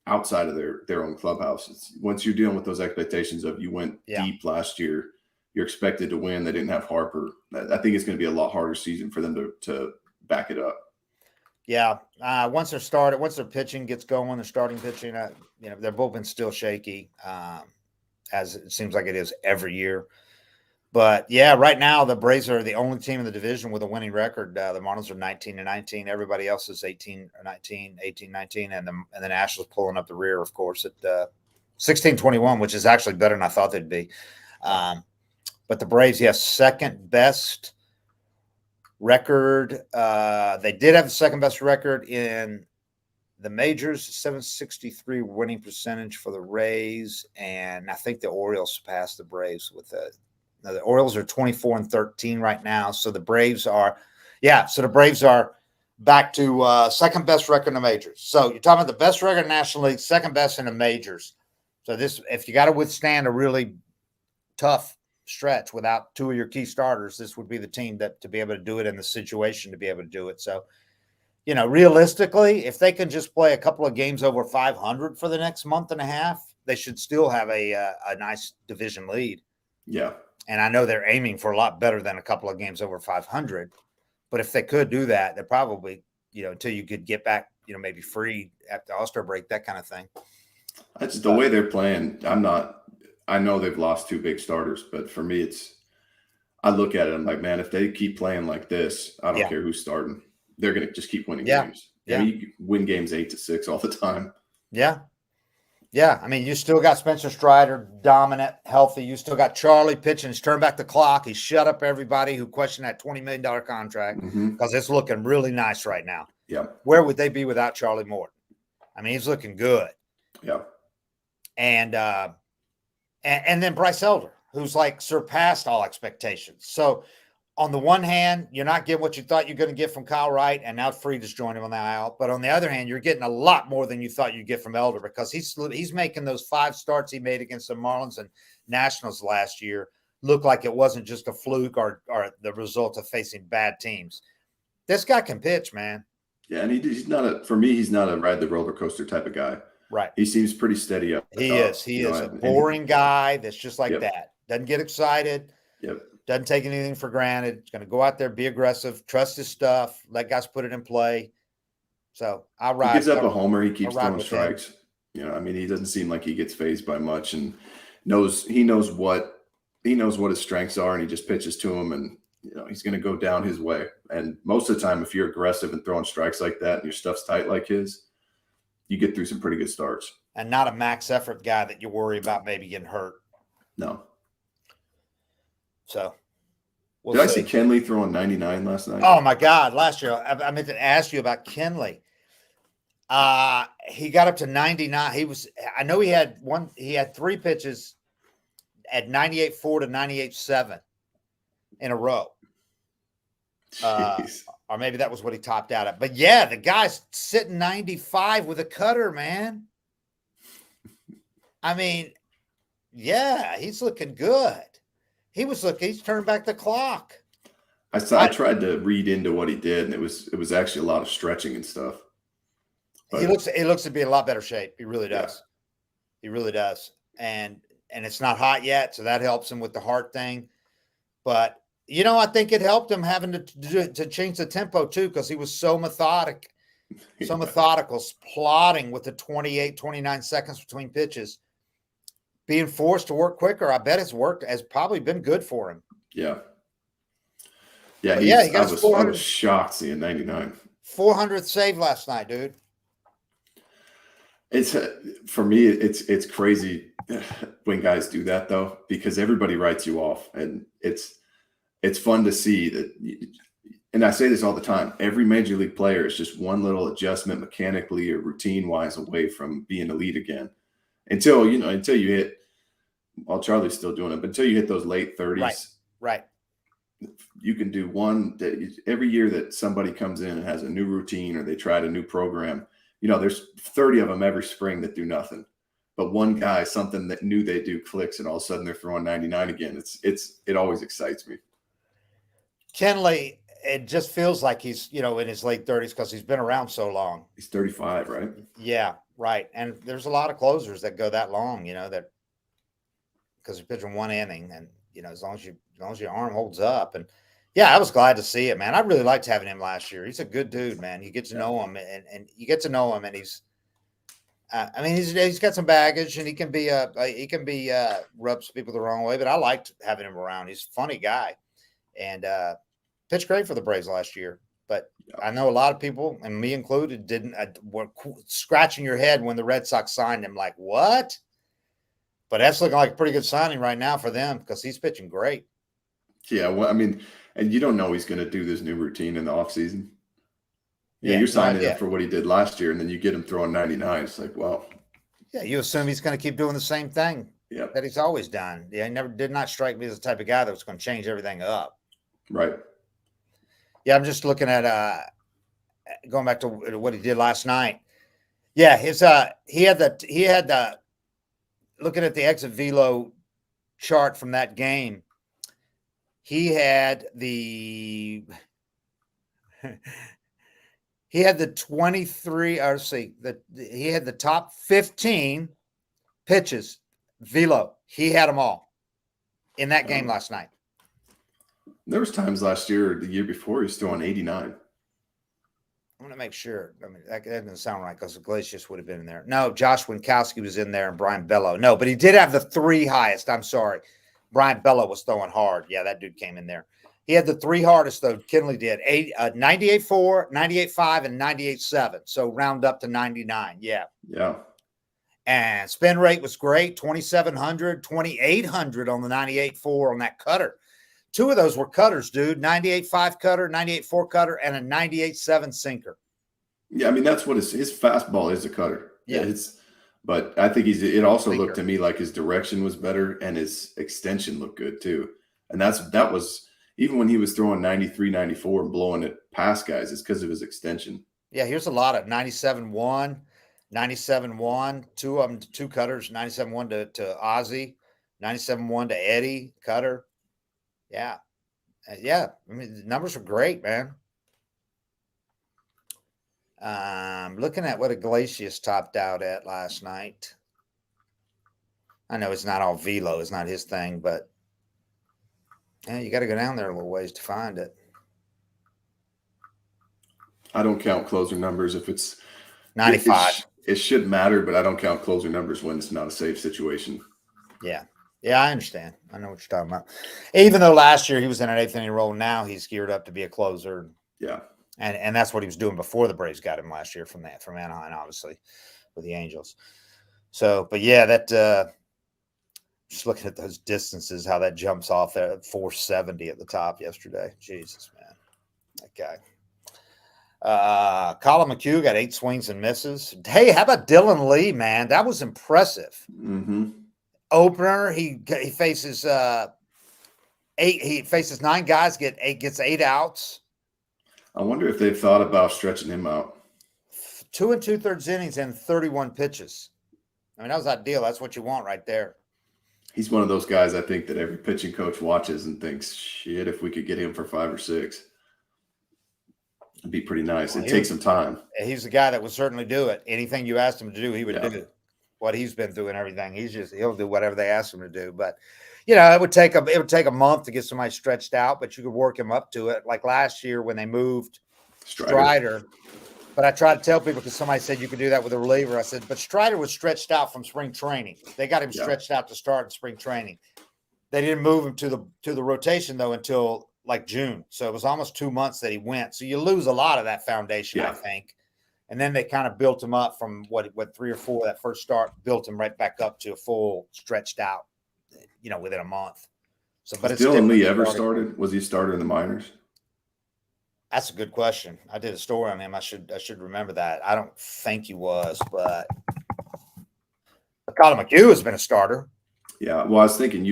outside of their own clubhouse. Once you're dealing with those expectations of you went deep last year, you're expected to win. They didn't have Harper. I think it's going to be a lot harder season for them to back it up. Yeah. Once their pitching gets going, their starting pitching, their bullpen's still shaky, as it seems like it is every year. But yeah, right now the Braves are the only team in the division with a winning record. The Marlins are 19-19. Everybody else is 18-19, 18-19, and the Nationals pulling up the rear, of course, at 16-21, which is actually better than I thought they'd be. But the Braves, second best record. They did have the second best record in the majors, 763 winning percentage for the Rays, and I think the Orioles surpassed the Braves with the Orioles are 24-13 right now. So the Braves are back to second best record in the majors. So you're talking about the best record in the National League, second best in the majors. So this, if you got to withstand a really tough stretch without two of your key starters, this would be the team that to be able to do it in the situation to be able to do it. So, realistically, if they can just play a couple of games over 500 for the next month and a half, they should still have a nice division lead. Yeah. And I know they're aiming for a lot better than a couple of games over 500. But if they could do that, they're probably, until you could get back, maybe free after All-Star break, that kind of thing. That's the way they're playing. I know they've lost two big starters, but for me, I look at it, I'm like, man, if they keep playing like this, I don't care who's starting. They're going to just keep winning games. Yeah. I mean, you win games 8-6 all the time. Yeah. Yeah. I mean, you still got Spencer Strider, dominant, healthy. You still got Charlie pitching. He's turned back the clock. He shut up everybody who questioned that $20 million contract because it's looking really nice right now. Yeah. Where would they be without Charlie Morton? I mean, he's looking good. Yeah. And then Bryce Elder, who's like surpassed all expectations. So on the one hand, you're not getting what you thought you're going to get from Kyle Wright, and now Fried has joined him on the IL. But on the other hand, you're getting a lot more than you thought you'd get from Elder because he's making those 5 starts he made against the Marlins and Nationals last year look like it wasn't just a fluke or the result of facing bad teams. This guy can pitch, man. Yeah, and he's not he's not a ride the roller coaster type of guy. Right. He seems pretty steady up. He is a boring guy that's just like that. Doesn't get excited. Yep. Doesn't take anything for granted. He's going to go out there, be aggressive, trust his stuff, let guys put it in play. So I'll ride. He gives up a homer. He keeps throwing strikes. Him. He doesn't seem like he gets fazed by much, and he knows what his strengths are, and he just pitches to him, and he's going to go down his way. And most of the time, if you're aggressive and throwing strikes like that, and your stuff's tight like his, you get through some pretty good starts. And not a max effort guy that you worry about maybe getting hurt. No. So, did I see Kenley throwing 99 last night? Oh my God! Last year, I meant to ask you about Kenley. He got up to 99. I know he had 3 pitches at 98.4 to 98.7 in a row. Or maybe that was what he topped out at. But yeah, the guy's sitting 95 with a cutter, man. I mean, yeah, he's looking good. He's turned back the clock. I tried to read into what he did, and it was actually a lot of stretching and stuff. But he looks to be in a lot better shape. He really does. Yeah. He really does. And it's not hot yet, so that helps him with the heart thing. But I think it helped him having to change the tempo too, because he was so methodical, plotting with the 28, 29 seconds between pitches. Being forced to work quicker, I bet has probably been good for him. Yeah. Yeah, I was shocked seeing 99. 400th save last night, dude. For me, it's crazy when guys do that though, because everybody writes you off, and it's fun to see that. And I say this all the time, every major league player is just one little adjustment mechanically or routine wise away from being elite again. Until you hit, well, Charlie's still doing it, but until you hit those late 30s, right. You can do one every year that somebody comes in and has a new routine or they tried a new program. There's 30 of them every spring that do nothing, but one guy, something that new they do clicks, and all of a sudden they're throwing 99 again. It always excites me. Kenley, it just feels like he's in his late 30s because he's been around so long. He's 35, right? Yeah, right. And there's a lot of closers that go that long, that because you're pitching one inning, and as long as your arm holds up. And yeah, I was glad to see it, man. I really liked having him last year. He's a good dude, man. You get to know him, and you get to know him, and he's got some baggage, and he can be rubs people the wrong way, but I liked having him around. He's a funny guy, and pitched great for the Braves last year. But I know a lot of people, and me included, were scratching your head when the Red Sox signed him. Like, what? But that's looking like a pretty good signing right now for them because he's pitching great. Yeah, well, I mean, and you don't know he's going to do this new routine in the offseason. Yeah, you're signing him for what he did last year, and then you get him throwing 99. It's like, well. Yeah, you assume he's going to keep doing the same thing that he's always done. Yeah, he did not strike me as the type of guy that was going to change everything up. Right. Yeah, I'm just looking at going back to what he did last night. Yeah, he had the looking at the exit velo chart from that game. He had the 23, or see, he had the top 15 pitches velo. He had them all in that game last night. There was times last year, the year before, he's still on 89. I'm going to make sure. I mean, that doesn't sound right because Iglesias would have been in there. No, Josh Winkowski was in there and Brian Bello. No, but he did have the 3 highest. I'm sorry. Brian Bello was throwing hard. Yeah, that dude came in there. He had the 3 hardest, though. Kenley did 98.4, 98.5, and 98.7. So round up to 99. Yeah. Yeah. And spin rate was great. 2,700, 2,800 on the 98.4 on that cutter. 2 of those were cutters, dude. 98.5 cutter, 98.4 cutter, and a 98.7 sinker. Yeah, I mean, that's what his fastball is, a cutter. Yeah. But I think it also looked to me like his direction was better and his extension looked good too. And that was even when he was throwing 93, 94 and blowing it past guys, it's because of his extension. Yeah, here's a lot of 97.1, 97.1, 2 of them, 2 cutters, 97.1 to Ozzie, 97.1 to Eddie, cutter. Yeah. Yeah. I mean, the numbers are great, man. Looking at what Iglesias topped out at last night. I know it's not all velo, it's not his thing, but yeah, you got to go down there a little ways to find it. I don't count closer numbers if it's 95. It should matter, but I don't count closer numbers when it's not a safe situation. Yeah. Yeah, I understand. I know what you're talking about. Even though last year he was in an 8th inning role, now he's geared up to be a closer. Yeah. And that's what he was doing before the Braves got him last year from Anaheim, obviously, with the Angels. So, but yeah, that just looking at those distances, how that jumps off at 470 at the top yesterday. Jesus, man. That guy. Colin McHugh got 8 swings and misses. Hey, how about Dylan Lee, man? That was impressive. Mm-hmm. Opener, he faces 8. He faces 9 guys, gets 8 outs. I wonder if they've thought about stretching him out. 2 2/3 innings and 31 pitches. I mean, that was ideal. That's what you want right there. He's one of those guys I think that every pitching coach watches and thinks, shit, if we could get him for 5 or 6, it'd be pretty nice. It'd take some time. He's the guy that would certainly do it. Anything you asked him to do, he would do. What he's been through and everything. He'll do whatever they ask him to do. But it would take a month to get somebody stretched out, but you could work him up to it. Like last year when they moved Strider. But I tried to tell people because somebody said you could do that with a reliever. I said, but Strider was stretched out from spring training. They got him stretched out to start in spring training. They didn't move him to the rotation though until like June. So it was almost 2 months that he went. So you lose a lot of that foundation, I think. And then they kind of built him up from what 3 or 4 that first start, built him right back up to a full stretched out, within a month. So, but has Dylan Lee ever started? Was he a starter in the minors? That's a good question. I did a story on him. I should remember that. I don't think he was, but Colin McHugh has been a starter. Yeah. Well, I was thinking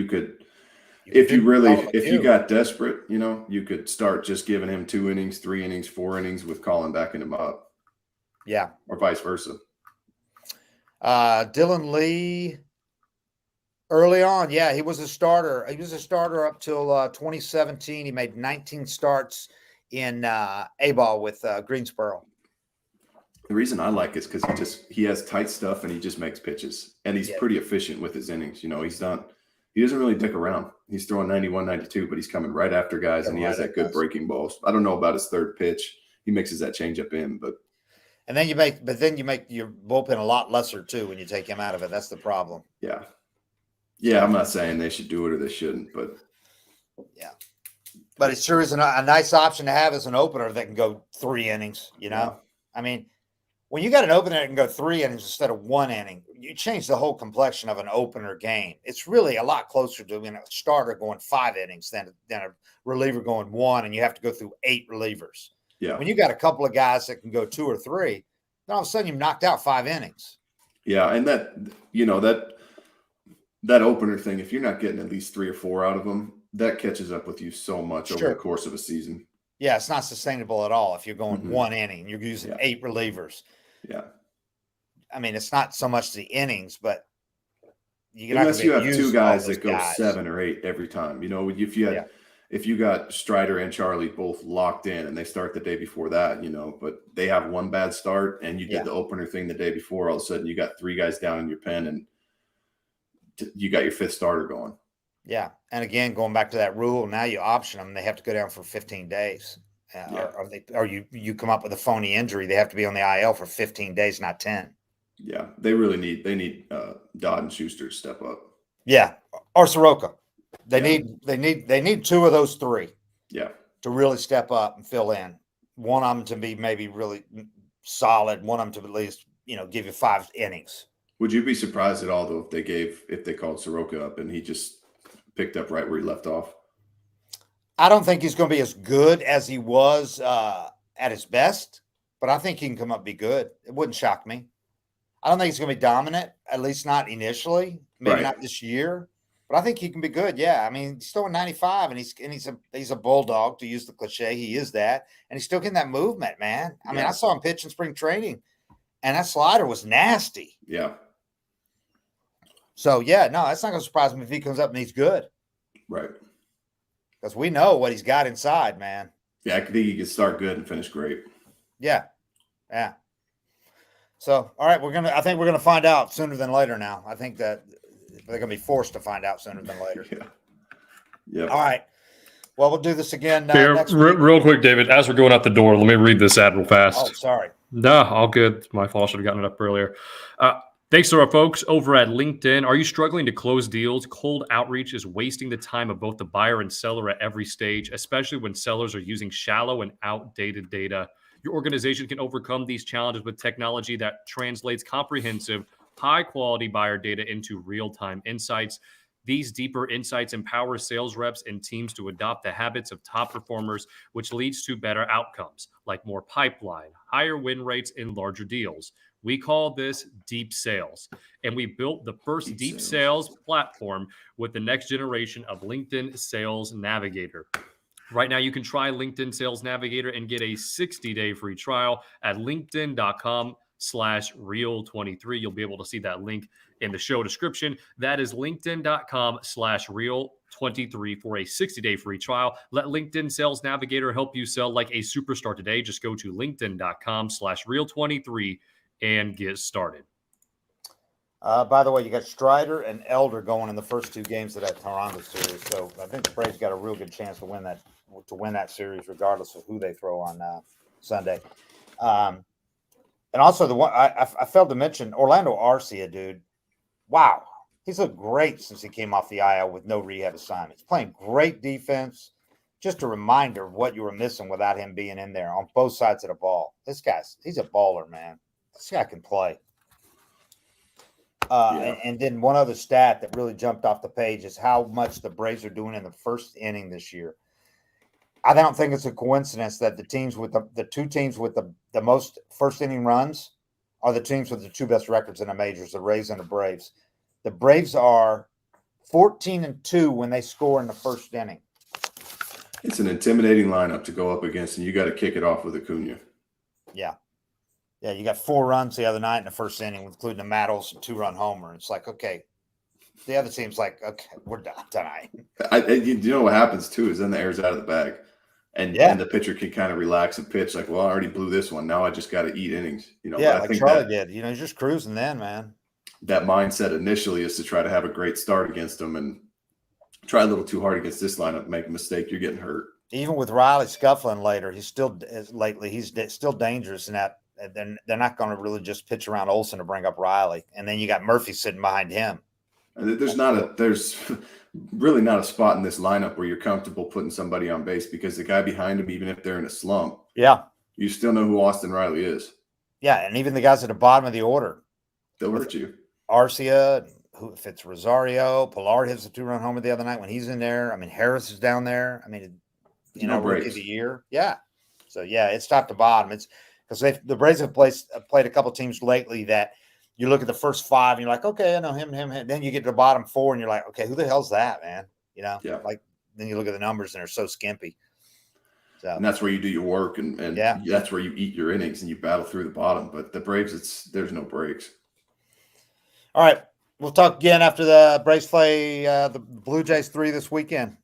if you got desperate, you could start just giving him 2 innings, 3 innings, 4 innings with Colin backing him up. Yeah. Or vice versa. Dylan Lee, early on, yeah, he was a starter. He was a starter up till 2017. He made 19 starts in A-ball with Greensboro. The reason I like it is because he has tight stuff and he just makes pitches. And he's pretty efficient with his innings. He doesn't really dick around. He's throwing 91, 92, but he's coming right after guys and he has that good breaking balls. I don't know about his third pitch. He mixes that changeup in, but then you make your bullpen a lot lesser too when you take him out of it. That's the problem. Yeah. Yeah, I'm not saying they should do it or they shouldn't, but yeah. But it sure is a nice option to have as an opener that can go 3 innings, Yeah. I mean, when you got an opener that can go 3 innings instead of 1 inning, you change the whole complexion of an opener game. It's really a lot closer to a starter going 5 innings than a reliever going 1, and you have to go through 8 relievers. Yeah. When you got a couple of guys that can go 2 or 3, then all of a sudden you've knocked out 5 innings. Yeah, and that opener thing, if you're not getting at least 3 or 4 out of them, that catches up with you so much over the course of a season. Yeah, it's not sustainable at all if you're going Mhm. 1 inning. You're using 8 relievers. Yeah. I mean, it's not so much the innings, but you're not going Unless to you be able to have 2 use all guys those that go guys. 7 or 8 every time. Yeah, If you got Strider and Charlie both locked in and they start the day before that, but they have one bad start and you did yeah, the opener thing the day before, all of a sudden you got 3 guys down in your pen and you got your 5th starter going. yeah. And again, going back to that rule, now you option them. They have to go down for 15 days. Yeah. Or you come up with a phony injury. They have to be on the IL for 15 days, not 10. Yeah. They need Dodd and Schuster to step up. Yeah, or Soroka. They Yeah. need 2 of those 3 Yeah. to really step up and fill in. One of them to be maybe really solid. One of them to at least give you 5 innings. Would you be surprised at all though if they called Soroka up and he just picked up right where he left off? I don't think he's going to be as good as he was at his best, but I think he can come up and be good. It wouldn't shock me. I don't think he's going to be dominant, at least not initially, maybe Right. not this year, but I think he can be good. Yeah, I mean, he's still in 95, and he's a bulldog, to use the cliche. He is that, and he's still getting that movement, man. I mean, I saw him pitch in spring training, and that slider was nasty. Yeah. So yeah, no, that's not going to surprise me if he comes up and he's good. Right. Because we know what he's got inside, man. Yeah, I think he could start good and finish great. Yeah. Yeah. So, all right, I think we're going to find out sooner than later now. I think that they're going to be forced to find out sooner than later. Yeah. Yeah. All right. Well, we'll do this again Here, next week. real quick, David, as we're going out the door, let me read this ad real fast. Oh, sorry. No, all good. My fault. Should have gotten it up earlier. Thanks to our folks over at LinkedIn. Are you struggling to close deals? Cold outreach is wasting the time of both the buyer and seller at every stage, especially when sellers are using shallow and outdated data. Your organization can overcome these challenges with technology that translates comprehensive, high-quality buyer data into real-time insights. These deeper insights empower sales reps and teams to adopt the habits of top performers, which leads to better outcomes, like more pipeline, higher win rates, and larger deals. We call this deep sales, and we built the first deep sales platform with the next generation of LinkedIn Sales Navigator. Right now, you can try LinkedIn Sales Navigator and get a 60-day free trial at linkedin.com/real23. You'll be able to see that link in the show description. That is linkedin.com/real23 for a 60-day free trial. Let LinkedIn Sales Navigator help you sell like a superstar today. Just go to linkedin.com/real23 and get started. By the way, you got Strider and Elder going in the first 2 games of that Toronto series. So I think the Braves got a real good chance to win that series, regardless of who they throw on Sunday. And also the one I failed to mention, Orlando Arcia, dude. Wow, he's looked great since he came off the IL with no rehab assignments. Playing great defense. Just a reminder of what you were missing without him being in there on both sides of the ball. He's a baller, man. This guy can play. And then one other stat that really jumped off the page is how much the Braves are doing in the first inning this year. I don't think it's a coincidence that the teams with the 2 teams with the most first inning runs are the teams with the 2 best records in the majors, the Rays and the Braves. The Braves are 14-2 when they score in the first inning. It's an intimidating lineup to go up against, and you got to kick it off with Acuna. Yeah. Yeah, you got 4 runs the other night in the first inning, including a Matt Olson 2-run homer. It's like, okay, the other team's like, okay, we're done tonight. You know what happens too is then the air's out of the bag, and the pitcher can kind of relax and pitch like, well, I already blew this one. Now I just got to eat innings. Yeah, like Charlie did. He's just cruising then, man. That mindset initially is to try to have a great start against them and try a little too hard against this lineup, make a mistake, you're getting hurt. Even with Riley scuffling later, he's still dangerous in that. They're not going to really just pitch around Olson to bring up Riley, and then you got Murphy sitting behind him. There's really not a spot in this lineup where you're comfortable putting somebody on base because the guy behind him, even if they're in a slump, you still know who Austin Riley is. Yeah, and even the guys at the bottom of the order, they'll hurt you. Arcia, if it's Rosario, Pilar hits a 2-run homer the other night when he's in there. I mean, Harris is down there. I mean, rookie of the year. Yeah, so it's top to bottom. It's because the Braves have played a couple teams lately that you look at the first 5 and you're like, okay, I know him. Then you get to the bottom 4 and you're like, okay, who the hell's that, man? Like then you look at the numbers and they're so skimpy. So And that's where you do your work, and Yeah. that's where you eat your innings and you battle through the bottom. But the Braves, there's no breaks. All right. We'll talk again after the Braves play the Blue Jays 3 this weekend.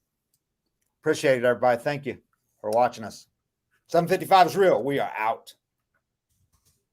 Appreciate it, everybody. Thank you for watching us. 755 is real. We are out.